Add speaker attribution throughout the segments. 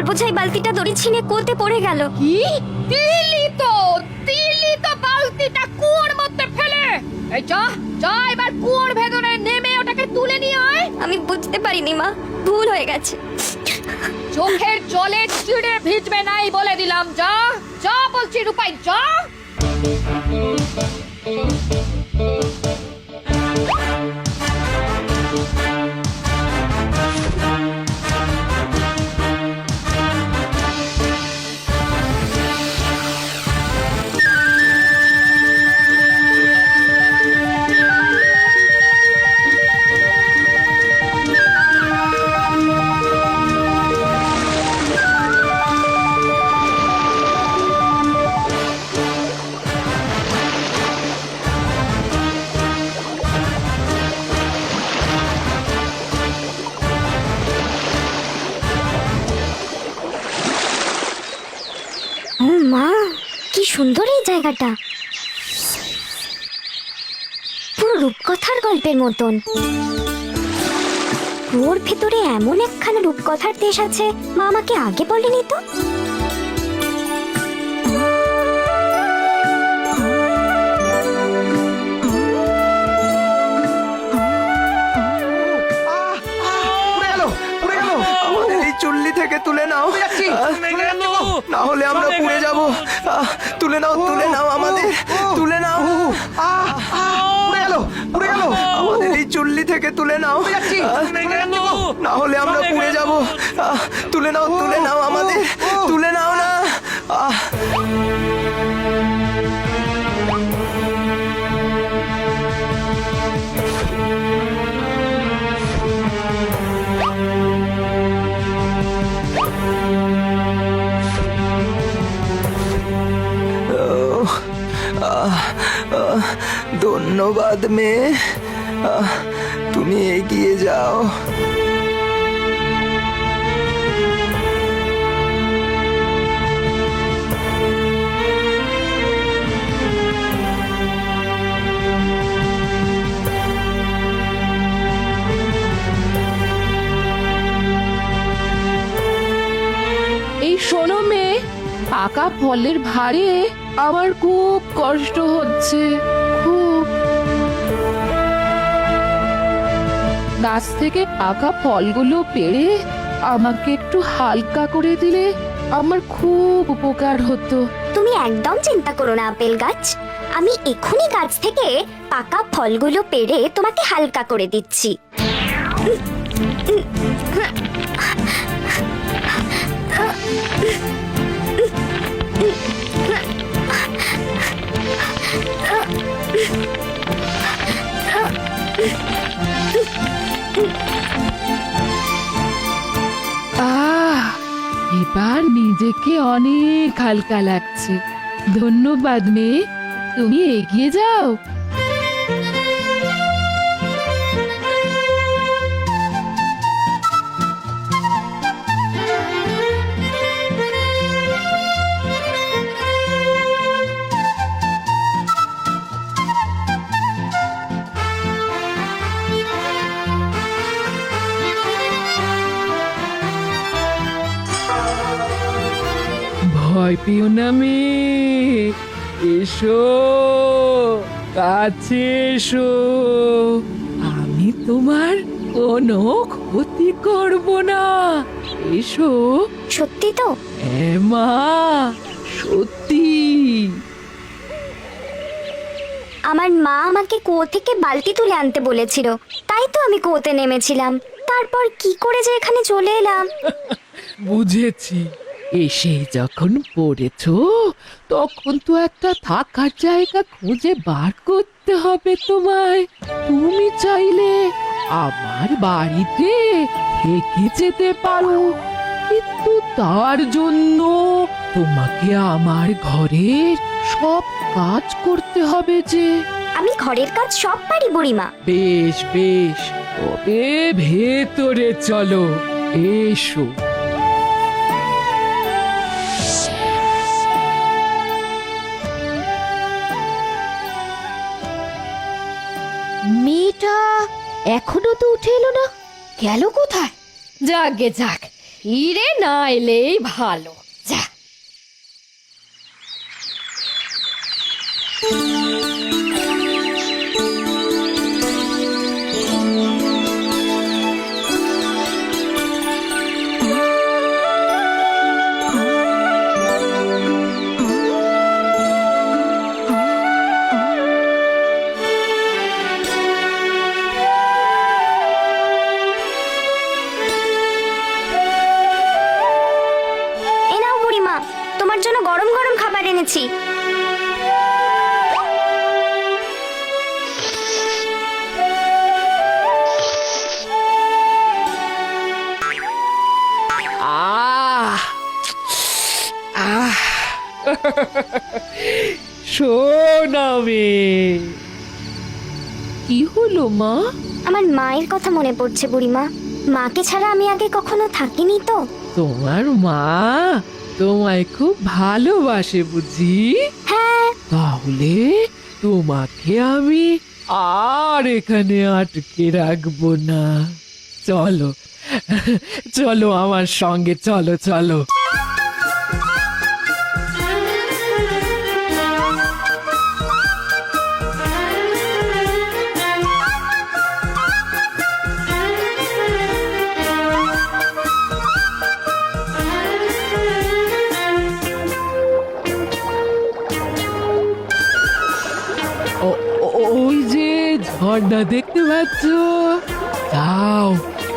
Speaker 1: বোঝাই বালতিটা দড়ি ছিঁড়ে কুয়োতে পড়ে গেল।
Speaker 2: কি? তিলি তো বালতিটা কুয়োর মধ্যে ফেলে। এই যা যা, এবার কুয়োর ভেতরে নেমে ওটাকে তুলে নিয়ে আয়।
Speaker 1: আমি বুঝতে পারিনি মা, ভুল হয়ে গেছে।
Speaker 2: চোখের জলে চিড়ে ভিজবে নাই বলে দিলাম। যা যা বলছি রূপাই, যা।
Speaker 1: মা, কি সুন্দর এই জায়গাটা, পুরো রূপকথার গল্পের মতন। ওর ভেতরে এমন একখানা রূপকথার দেশ আছে, মা আমাকে আগে বলেনি তো।
Speaker 3: চুল্লি থেকে তুলে নাও, না হলে আমরা পুড়ে যাব। তুলে নাও আমাদের, তুলে নাও। আমাদের এই চুল্লি থেকে তুলে নাও, না হলে আমরা পুড়ে যাব। তুলে নাও আমাদের, তুলে নাও না। ধন্যবাদ মেয়ে, তুমি এগিয়ে যাও।
Speaker 4: এই শোনো মেয়ে, পাকা ফলের ভারে আমার খুব কষ্ট হচ্ছে, খুব। গাছ থেকে পাকা ফলগুলো পেড়ে আমাকে একটু হালকা করে দিলে আমার খুব উপকার হতো।
Speaker 1: তুমি একদম চিন্তা করো না আপেল গাছ, আমি এক্ষুনি গাছ থেকে পাকা ফলগুলো পেড়ে তোমাকে হালকা করে দিচ্ছি।
Speaker 4: এবার নিজেকে অনেক হালকা লাগছে। ধন্যবাদ মেয়ে, তুমি এগিয়ে যাও। ভয় পেও না মেয়ে, এসো কাছে এসো, আমি তোমার কোনো ক্ষতি করব না। এসো।
Speaker 1: সত্যি তো?
Speaker 4: হ্যাঁ মা, সত্যি।
Speaker 1: আমার মা আমাকে কুয়ো থেকে বালতি তুলে আনতে বলেছিল, তাই তো আমি কুয়োতে নেমেছিলাম। তারপর কি করে যে এখানে চলে এলাম।
Speaker 4: বুঝেছি, এসে যখন পড়েছো তখন তো একটা থাকার জায়গা খুঁজে বার করতে হবে তোমায়। তুমি চাইলে আমার বাড়িতে থেকে যেতে পারো, কিন্তু তার জন্য তোমাকে আমার ঘরের সব কাজ করতে হবে যে।
Speaker 1: আমি ঘরের কাজ সব পারি বুড়িমা।
Speaker 4: বেশ বেশ, তবে ভেতরে চলো, এসো।
Speaker 2: মেয়েটা এখনো তো উঠে এলো না, গেল কোথায়? যাক গে যাক, ফিরে না এলেই ভালো। যা।
Speaker 1: এ নাও বুড়িমা, তোমার জন্য গরম গরম খাবার এনেছি।
Speaker 4: আহ আহ সোনামে, কি হলো মা?
Speaker 1: আমার মায়ের কথা মনে পড়ছে বুড়িমা। মাকে ছাড়া আমি আগে কখনো থাকিনি তো।
Speaker 4: তোমার মা তোমায় খুব ভালোবাসে বুঝি?
Speaker 1: হ্যাঁ।
Speaker 4: তাহলে তোমাকে আমি আর এখানে আটকে রাখবো না। চলো চলো আমার সঙ্গে, চলো চলো। ওই যে ঝর্ণা দেখতে পাচ্ছ, যাও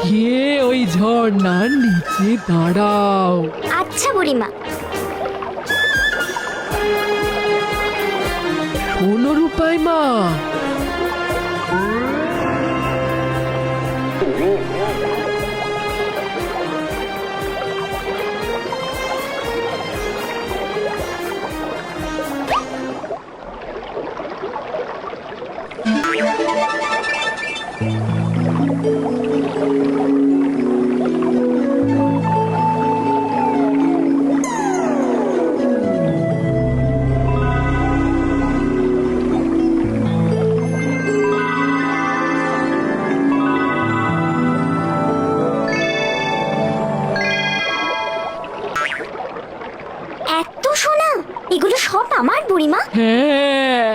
Speaker 4: গিয়ে ওই ঝর্ণার নিচে দাঁড়াও।
Speaker 1: আচ্ছা বুড়িমা।
Speaker 4: শোনো রূপাই মা,
Speaker 1: এত সোনা, এগুলো সব আমার বুড়িমা।
Speaker 4: হ্যাঁ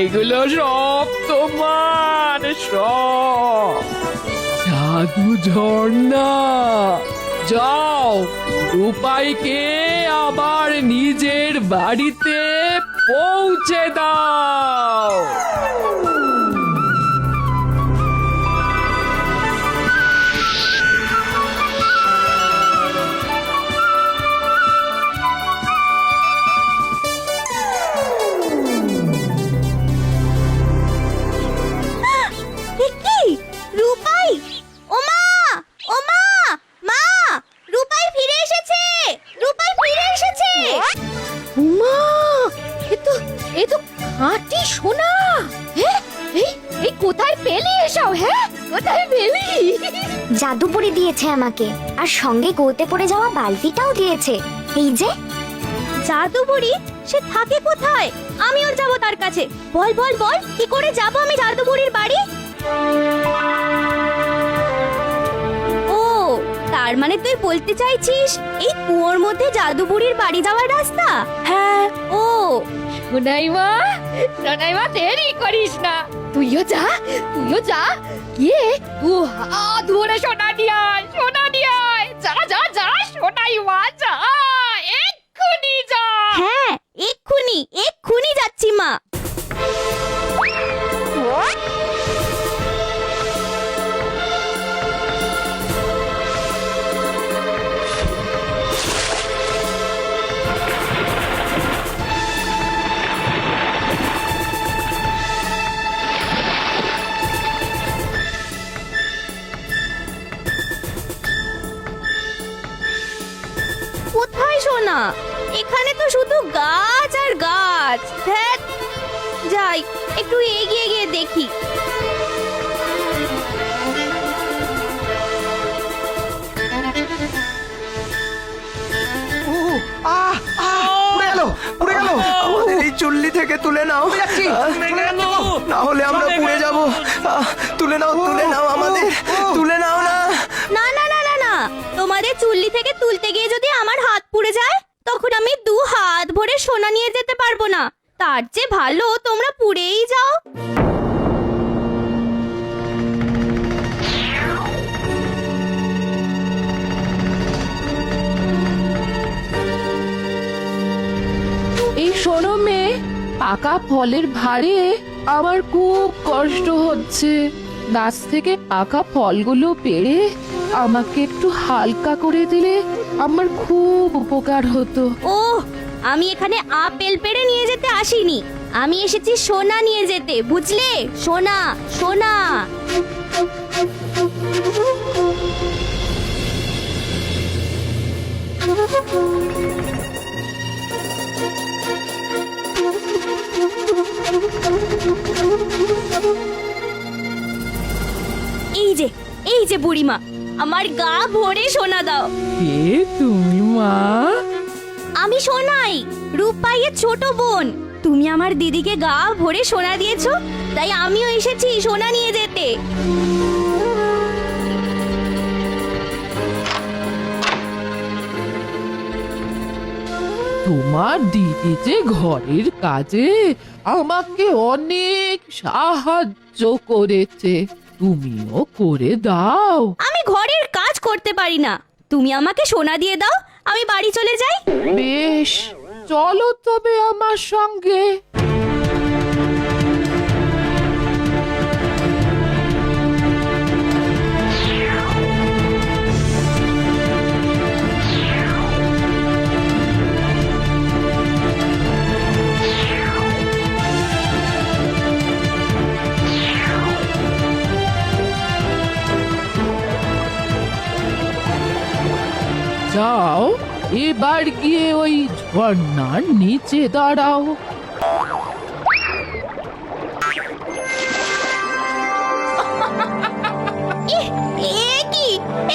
Speaker 4: এগুলো সব তোমার, সব জাদু ঝর্ণা। যাও রূপাইকে আবার নিজের বাড়িতে পৌঁছে দাও।
Speaker 1: রূপাই, ওমা ওমা, মা, রূপাই ফিরে এসেছে, রূপাই ফিরে এসেছে।
Speaker 2: উমা, এ তো খাঁটি সোনা। হ্যাঁ, এই কোথায় পেলি এসব? হ্যাঁ, কোথায় পেলি?
Speaker 1: জাদুপুরি দিয়েছে আমাকে, আর সঙ্গে গোতে পড়ে যাওয়া বালতিটাও দিয়েছে। এই যে জাদুপুরি, সে থাকে কোথায়? আমিও যাব তার কাছে। বল বল বল, কি করে যাব আমি জাদুপুরির বাড়ি? ও, তার মানে তুই বলতে চাইছিস এই কুয়োর মধ্যে জাদুপুরির বাড়ি যাওয়ার রাস্তা? হ্যাঁ। ও
Speaker 2: সোনাইমা, সোনাইমা, দেরি করিস না, তুইও যা, তুইও যা, গিয়ে তু হাত ধরে সোনা নিয়ে আয়, সোনা নিয়ে আয়। যা যা যা সোনাইমা, যা, এক্ষুনি যা।
Speaker 1: হ্যাঁ, এক্ষুনি এক্ষুনি যাচ্ছি মা। কোথায় সোনা? এখানে তো শুধু গাছ আর গাছ। ধ্যাৎ, যাই একটু এগিয়ে গিয়ে দেখি।
Speaker 3: পুড়ে গেল, পুড়ে গেল। আমাদের এই চুল্লি থেকে তুলে নাও না হলে আমরা পুড়ে যাব তুলে নাও আমাদের তুলে নাও না
Speaker 1: না না না না না তোমাদের চুল্লি থেকে তুলতে গিয়ে যদি আমার হাত পুড়ে যায় তখন আমি 2 হাত ভরে সোনা নিয়ে যেতে পারবো না। তার চেয়ে ভালো তোমরা পুড়েই যাও।
Speaker 4: এই শোনো মেয়ে, পাকা ফলের ভারে আমার খুব কষ্ট হচ্ছে। গাছ থেকে পাকা ফলগুলো পেড়ে আমাকে একটু হালকা করে দিলে আমার খুব উপকার হতো।
Speaker 1: ওহ, আমি এখানে আপেল পেড়ে নিয়ে যেতে আসিনি, আমি এসেছি সোনা নিয়ে যেতে, বুঝলে? সোনা সোনা। এই যে বুড়িমা, আমার গা ভরে সোনা দাও।
Speaker 4: কে তুমি মা?
Speaker 1: আমি সোনাই, রূপাইয়ের ছোট বোন। তুমি আমার দিদিকে গা ভরে সোনা দিয়েছো, তাই আমিও এসেছি সোনা নিয়ে যেতে।
Speaker 4: তোমার দিদি যে ঘরের কাজে আমাকে অনেক সাহায্য করেছে, তুমিও করে দাও।
Speaker 1: আমি ঘরের কাজ করতে পারি না, তুমি আমাকে সোনা দিয়ে দাও, আমি বাড়ি চলে যাই।
Speaker 4: বেশ, চলো তবে আমার সঙ্গে। যাও, এবার গিয়ে ওই ঝর্ণার নিচে দাঁড়াও।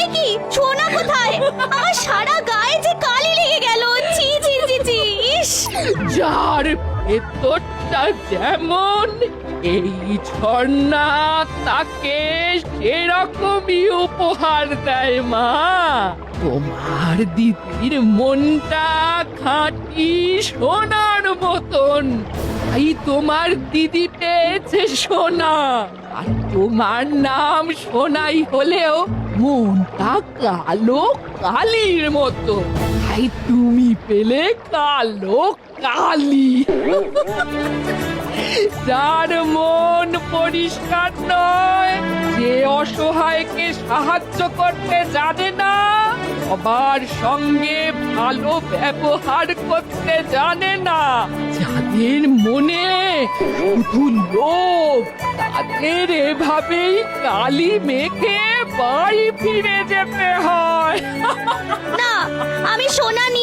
Speaker 1: এ কি সোনা কোথায়? আমার সারা গায়ে যে কালি লেগে গেল। ছি ছি ছি ছি, ইস।
Speaker 4: যার ভেতরটা যেমন, এই ঝর্ণা তাকে সেরকমই উপহার দেয় মা। তোমার দিদির মনটা খাঁটি সোনার মতন, তাই তোমার দিদি পেয়েছে সোনা। আর তোমার নাম সোনাই হলেও মনটা কালো কালির মতো, তাই তুমি পেলে কালো কালি। যার মন পরিষ্কার নয়, যে অসহায়কে সাহায্য করতে জানে না, সবার সঙ্গে ভালো ব্যবহার করতে জানে না, যাদের মনে শুধু লোভ, তাদের এভাবেই কালি মেখে বাড়ি ফিরে যেতে হয়।
Speaker 1: না, আমি সোনা নিয়ে